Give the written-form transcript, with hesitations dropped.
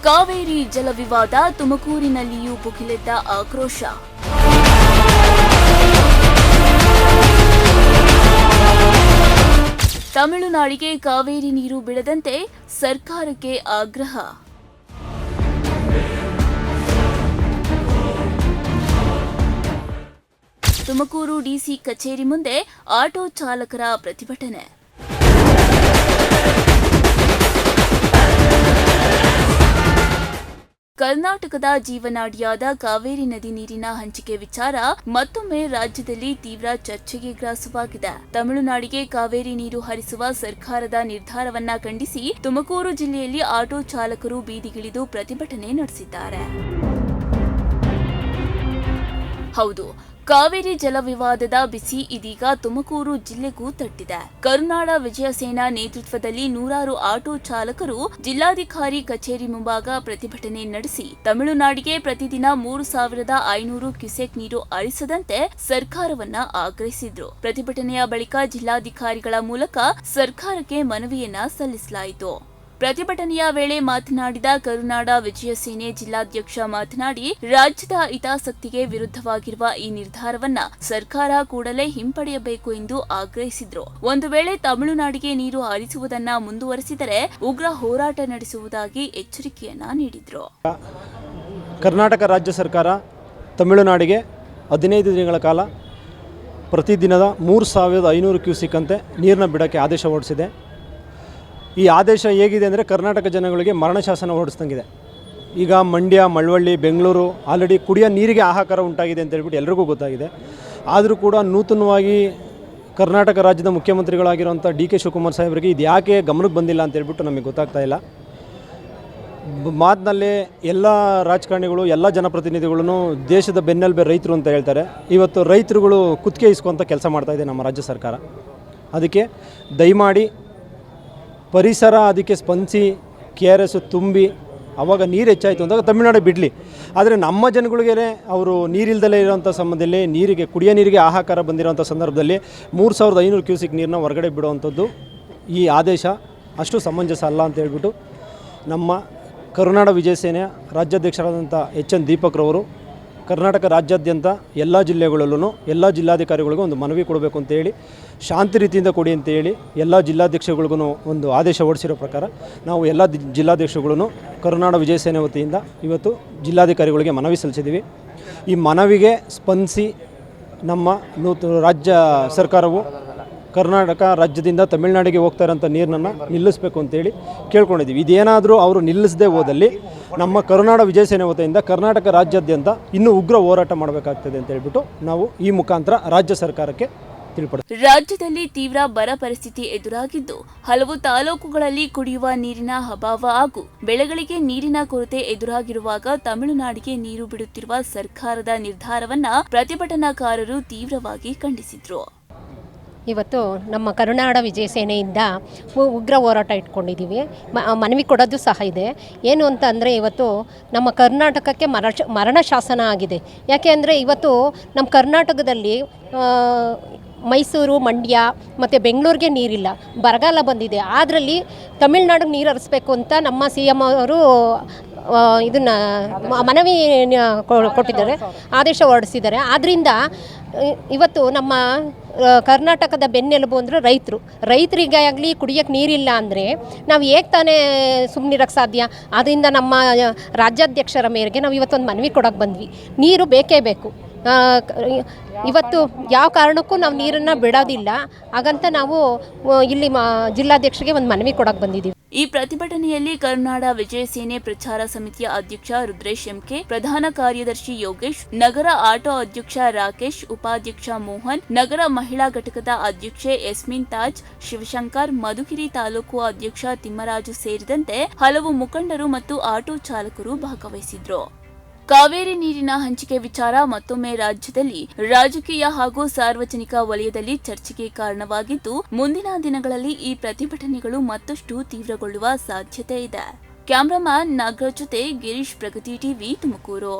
ಕಾವೇರಿ ಜಲ ವಿವಾದ, ತುಮಕೂರಿನಲ್ಲಿಯೂ ಭುಗಿಲೆದ್ದ ಆಕ್ರೋಶ. ತಮಿಳುನಾಡಿಗೆ ಕಾವೇರಿ ನೀರು ಬಿಡದಂತೆ ಸರ್ಕಾರಕ್ಕೆ ಆಗ್ರಹ. ತುಮಕೂರು ಡಿಸಿ ಕಚೇರಿ ಮುಂದೆ ಆಟೋ ಚಾಲಕರ ಪ್ರತಿಭಟನೆ. ಕರ್ನಾಟಕದ ಜೀವನಾಡಿಯಾದ ಕಾವೇರಿ ನದಿ ನೀರಿನ ಹಂಚಿಕೆ ವಿಚಾರ ಮತ್ತೊಮ್ಮೆ ರಾಜ್ಯದಲ್ಲಿ ತೀವ್ರ ಚರ್ಚೆಗೆ ಗ್ರಾಸವಾಗಿದೆ. ತಮಿಳುನಾಡಿಗೆ ಕಾವೇರಿ ನೀರು ಹರಿಸುವ ಸರ್ಕಾರದ ನಿರ್ಧಾರವನ್ನ ಖಂಡಿಸಿ ತುಮಕೂರು ಜಿಲ್ಲೆಯಲ್ಲಿ ಆಟೋ ಚಾಲಕರು ಬೀದಿಗಿಳಿದು ಪ್ರತಿಭಟನೆ ನಡೆಸಿದ್ದಾರೆ. ಹೌದು, ಕಾವೇರಿ ಜಲ ವಿವಾದದ ಬಿಸಿ ಇದೀಗ ತುಮಕೂರು ಜಿಲ್ಲೆಗೂ ತಟ್ಟಿದೆ. ಕರುನಾಡ ವಿಜಯ ಸೇನಾ ನೇತೃತ್ವದಲ್ಲಿ ನೂರಾರು ಆಟೋ ಚಾಲಕರು ಜಿಲ್ಲಾಧಿಕಾರಿ ಕಚೇರಿ ಮುಂಭಾಗ ಪ್ರತಿಭಟನೆ ನಡೆಸಿ ತಮಿಳುನಾಡಿಗೆ ಪ್ರತಿದಿನ 3,500 ಕ್ಯೂಸೆಕ್ ನೀರು ಹರಿಸದಂತೆ ಸರ್ಕಾರವನ್ನ ಆಗ್ರಹಿಸಿದ್ರು. ಪ್ರತಿಭಟನೆಯ ಬಳಿಕ ಜಿಲ್ಲಾಧಿಕಾರಿಗಳ ಮೂಲಕ ಸರ್ಕಾರಕ್ಕೆ ಮನವಿಯನ್ನ ಸಲ್ಲಿಸಲಾಯಿತು. ಪ್ರತಿಭಟನೆಯ ವೇಳೆ ಮಾತನಾಡಿದ ಕರುನಾಡ ವಿಜಯ ಸೇನೆ ಜಿಲ್ಲಾಧ್ಯಕ್ಷ ಮಾತನಾಡಿ, ರಾಜ್ಯದ ಹಿತಾಸಕ್ತಿಗೆ ವಿರುದ್ಧವಾಗಿರುವ ಈ ನಿರ್ಧಾರವನ್ನ ಸರ್ಕಾರ ಕೂಡಲೇ ಹಿಂಪಡೆಯಬೇಕು ಎಂದು ಆಗ್ರಹಿಸಿದ್ರು. ಒಂದು ವೇಳೆ ತಮಿಳುನಾಡಿಗೆ ನೀರು ಹರಿಸುವುದನ್ನ ಮುಂದುವರೆಸಿದರೆ ಉಗ್ರ ಹೋರಾಟ ನಡೆಸುವುದಾಗಿ ಎಚ್ಚರಿಕೆಯನ್ನ ನೀಡಿದ್ರು. ಕರ್ನಾಟಕ ರಾಜ್ಯ ಸರ್ಕಾರ ತಮಿಳುನಾಡಿಗೆ 15 ದಿನಗಳ ಕಾಲ ಪ್ರತಿದಿನದ 3,500 ಕ್ಯೂಸೆಕ್ ಅಂತೆ ನೀರನ್ನ ಬಿಡೋಕ್ಕೆ ಆದೇಶ ಹೊರಡಿಸಿದೆ. ಈ ಆದೇಶ ಹೇಗಿದೆ ಅಂದರೆ ಕರ್ನಾಟಕ ಜನಗಳಿಗೆ ಮರಣ ಶಾಸನ ಹೊರಡಿಸ್ದಂಗಿದೆ. ಈಗ ಮಂಡ್ಯ, ಮಳವಳ್ಳಿ, ಬೆಂಗಳೂರು ಆಲ್ರೆಡಿ ಕುಡಿಯೋ ನೀರಿಗೆ ಹಾಹಾಕಾರ ಉಂಟಾಗಿದೆ ಅಂತ ಹೇಳ್ಬಿಟ್ಟು ಎಲ್ರಿಗೂ ಗೊತ್ತಾಗಿದೆ. ಆದರೂ ಕೂಡ ನೂತನವಾಗಿ ಕರ್ನಾಟಕ ರಾಜ್ಯದ ಮುಖ್ಯಮಂತ್ರಿಗಳಾಗಿರುವಂಥ ಡಿ.ಕೆ. ಶಿವಕುಮಾರ್ ಸಾಹೇಬರಿಗೆ ಇದು ಯಾಕೆ ಗಮನಕ್ಕೆ ಬಂದಿಲ್ಲ ಅಂತ ಹೇಳ್ಬಿಟ್ಟು ನಮಗೆ ಗೊತ್ತಾಗ್ತಾ ಇಲ್ಲ. ಮಾತಿನಲ್ಲಿ ಎಲ್ಲ ರಾಜಕಾರಣಿಗಳು, ಎಲ್ಲ ಜನಪ್ರತಿನಿಧಿಗಳು ದೇಶದ ಬೆನ್ನೆಲುಬೆ ರೈತರು ಅಂತ ಹೇಳ್ತಾರೆ. ಇವತ್ತು ರೈತರುಗಳು ಕುತ್ತಿಗೆ ಇಸ್ಕೊಂತ ಕೆಲಸ ಮಾಡ್ತಾಯಿದೆ ನಮ್ಮ ರಾಜ್ಯ ಸರ್ಕಾರ. ಅದಕ್ಕೆ ದಯಮಾಡಿ ಪರಿಸರ ಅದಕ್ಕೆ ಸ್ಪಂದಿಸಿ KRS ತುಂಬಿ ಆವಾಗ ನೀರು ಹೆಚ್ಚಾಯಿತು ಅಂದಾಗ ತಮಿಳುನಾಡು ಬಿಡಲಿ. ಆದರೆ ನಮ್ಮ ಜನಗಳಿಗೆ ಅವರು ನೀರಿಲ್ದಲೇ ಇರೋಂಥ ಸಂಬಂಧದಲ್ಲಿ ಕುಡಿಯೋ ನೀರಿಗೆ ಹಾಹಾಕಾರ ಬಂದಿರೋಂಥ ಸಂದರ್ಭದಲ್ಲಿ 3,500 ಕ್ಯೂಸೆಕ್ ನೀರನ್ನ ಹೊರಗಡೆ ಬಿಡುವಂಥದ್ದು ಈ ಆದೇಶ ಅಷ್ಟು ಸಮಂಜಸ ಅಲ್ಲ ಅಂತ ಹೇಳ್ಬಿಟ್ಟು ನಮ್ಮ ಕರುನಾಡ ವಿಜಯ ಸೇನೆಯ ರಾಜ್ಯಾಧ್ಯಕ್ಷರಾದಂಥ H.N. ದೀಪಕ್ರವರು ಕರ್ನಾಟಕ ರಾಜ್ಯಾದ್ಯಂತ ಎಲ್ಲ ಜಿಲ್ಲೆಗಳಲ್ಲೂ ಎಲ್ಲ ಜಿಲ್ಲಾಧಿಕಾರಿಗಳಿಗೂ ಒಂದು ಮನವಿ ಕೊಡಬೇಕು ಅಂತ ಹೇಳಿ, ಶಾಂತಿ ರೀತಿಯಿಂದ ಕೊಡಿ ಅಂತ ಹೇಳಿ ಎಲ್ಲ ಜಿಲ್ಲಾಧ್ಯಕ್ಷಗಳಿಗೂ ಒಂದು ಆದೇಶ ಹೊರಡಿಸಿರೋ ಪ್ರಕಾರ ನಾವು ಎಲ್ಲ ಜಿಲ್ಲಾಧ್ಯಕ್ಷಗಳು ಕರುನಾಡ ವಿಜಯ ಸೇನೆ ವತಿಯಿಂದ ಇವತ್ತು ಜಿಲ್ಲಾಧಿಕಾರಿಗಳಿಗೆ ಮನವಿ ಸಲ್ಲಿಸಿದ್ದೀವಿ. ಈ ಮನವಿಗೆ ಸ್ಪಂದಿಸಿ ನಮ್ಮ ರಾಜ್ಯ ಸರ್ಕಾರವು ಕರ್ನಾಟಕ ರಾಜ್ಯದಿಂದ ತಮಿಳುನಾಡಿಗೆ ಹೋಗ್ತಾ ಇರೋಂಥ ನೀರನ್ನು ನಿಲ್ಲಿಸಬೇಕು ಅಂತೇಳಿ ಕೇಳ್ಕೊಂಡಿದ್ದೀವಿ. ಇದೇನಾದರೂ ಅವರು ನಿಲ್ಲಿಸದೇ ಹೋದಲ್ಲಿ ನಮ್ಮ ಕರುನಾಡ ವಿಜಯ ಸೇನೆ ವತಿಯಿಂದ ಕರ್ನಾಟಕ ರಾಜ್ಯಾದ್ಯಂತ ಇನ್ನೂ ಉಗ್ರ ಹೋರಾಟ ಮಾಡಬೇಕಾಗ್ತದೆ ಅಂತ ಹೇಳ್ಬಿಟ್ಟು ನಾವು ಈ ಮುಖಾಂತರ ರಾಜ್ಯ ಸರ್ಕಾರಕ್ಕೆ ತಿಳಿಪಡಿಸ್ತೀವಿ. ರಾಜ್ಯದಲ್ಲಿ ತೀವ್ರ ಬರ ಪರಿಸ್ಥಿತಿ ಎದುರಾಗಿದ್ದು ಹಲವು ತಾಲೂಕುಗಳಲ್ಲಿ ಕುಡಿಯುವ ನೀರಿನ ಅಭಾವ ಹಾಗೂ ಬೆಳೆಗಳಿಗೆ ನೀರಿನ ಕೊರತೆ ಎದುರಾಗಿರುವಾಗ ತಮಿಳುನಾಡಿಗೆ ನೀರು ಬಿಡುತ್ತಿರುವ ಸರ್ಕಾರದ ನಿರ್ಧಾರವನ್ನ ಪ್ರತಿಭಟನಾಕಾರರು ತೀವ್ರವಾಗಿ ಖಂಡಿಸಿದ್ರು. ಇವತ್ತು ನಮ್ಮ ಕರುನಾಡ ವಿಜಯ ಸೇನೆಯಿಂದ ಉಗ್ರ ಹೋರಾಟ ಇಟ್ಕೊಂಡಿದ್ದೀವಿ. ಮನವಿ ಕೊಡೋದು ಸಹ ಇದೆ. ಏನು ಅಂತ ಅಂದರೆ ಇವತ್ತು ನಮ್ಮ ಕರ್ನಾಟಕಕ್ಕೆ ಮರಣ ಶಾಸನ ಆಗಿದೆ. ಯಾಕೆ ಅಂದರೆ ಇವತ್ತು ನಮ್ಮ ಕರ್ನಾಟಕದಲ್ಲಿ ಮೈಸೂರು, ಮಂಡ್ಯ ಮತ್ತು ಬೆಂಗಳೂರಿಗೆ ನೀರಿಲ್ಲ, ಬರಗಾಲ ಬಂದಿದೆ. ಅದರಲ್ಲಿ ತಮಿಳ್ನಾಡಿಗೆ ನೀರು ಹರಿಸ್ಬೇಕು ಅಂತ ನಮ್ಮ CM ಅವರು ಇದನ್ನು ಮನವಿ ಕೊಟ್ಟಿದ್ದಾರೆ, ಆದೇಶ ಹೊರಡಿಸಿದ್ದಾರೆ. ಆದ್ದರಿಂದ ಇವತ್ತು ನಮ್ಮ ಕರ್ನಾಟಕದ ಬೆನ್ನೆಲುಬು ಅಂದರೆ ರೈತರಿಗೆ ಆಗಲಿ ಕುಡಿಯೋಕ್ಕೆ ನೀರಿಲ್ಲ ಅಂದರೆ ನಾವು ಹೇಗೆ ತಾನೇ ಸುಮ್ಮನಿರೋಕ್ಕೆ ಸಾಧ್ಯ? ಆದ್ದರಿಂದ ನಮ್ಮ ರಾಜ್ಯಾಧ್ಯಕ್ಷರ ಮೇರೆಗೆ ನಾವು ಇವತ್ತೊಂದು ಮನವಿ ಕೊಡೋಕ್ಕೆ ಬಂದ್ವಿ. ನೀರು ಬೇಕೇ ಬೇಕು. ಇವತ್ತು ಯಾವ ಕಾರಣಕ್ಕೂ ನಾವು ನೀರನ್ನು ಬಿಡೋದಿಲ್ಲ. ಹಾಗಂತ ನಾವು ಇಲ್ಲಿ ಜಿಲ್ಲಾಧ್ಯಕ್ಷರಿಗೆ ಒಂದು ಮನವಿ ಕೊಡೋಕ್ಕೆ ಬಂದಿದ್ದೀವಿ. ಈ ಪ್ರತಿಭಟನೆಯಲ್ಲಿ ಕರುನಾಡ ವಿಜಯ ಸೇನೆ ಪ್ರಚಾರ ಸಮಿತಿಯ ಅಧ್ಯಕ್ಷ ರುದ್ರೇಶ್ MK, ಪ್ರಧಾನ ಕಾರ್ಯದರ್ಶಿ ಯೋಗೇಶ್, ನಗರ ಆಟೋ ಅಧ್ಯಕ್ಷ ರಾಕೇಶ್, ಉಪಾಧ್ಯಕ್ಷ ಮೋಹನ್, ನಗರ ಮಹಿಳಾ ಘಟಕದ ಅಧ್ಯಕ್ಷೆ ಯಸ್ಮಿನ್ ತಾಜ್, ಶಿವಶಂಕರ್, ಮಧುಗಿರಿ ತಾಲೂಕು ಅಧ್ಯಕ್ಷ ತಿಮ್ಮರಾಜು ಸೇರಿದಂತೆ ಹಲವು ಮುಖಂಡರು ಮತ್ತು ಆಟೋ ಚಾಲಕರು ಭಾಗವಹಿಸಿದ್ರು. ಕಾವೇರಿ ನೀರಿನ ಹಂಚಿಕೆ ವಿಚಾರ ಮತ್ತೊಮ್ಮೆ ರಾಜ್ಯದಲ್ಲಿ ರಾಜಕೀಯ ಹಾಗೂ ಸಾರ್ವಜನಿಕ ವಲಯದಲ್ಲಿ ಚರ್ಚೆಗೆ ಕಾರಣವಾಗಿದ್ದು, ಮುಂದಿನ ದಿನಗಳಲ್ಲಿ ಈ ಪ್ರತಿಭಟನೆಗಳು ಮತ್ತಷ್ಟು ತೀವ್ರಗೊಳ್ಳುವ ಸಾಧ್ಯತೆ ಇದೆ. ಕ್ಯಾಮರಾಮನ್ ನಾಗರಾಜ್ ಜೊತೆ ಗಿರೀಶ್, ಪ್ರಗತಿ ಟಿವಿ, ತುಮಕೂರು.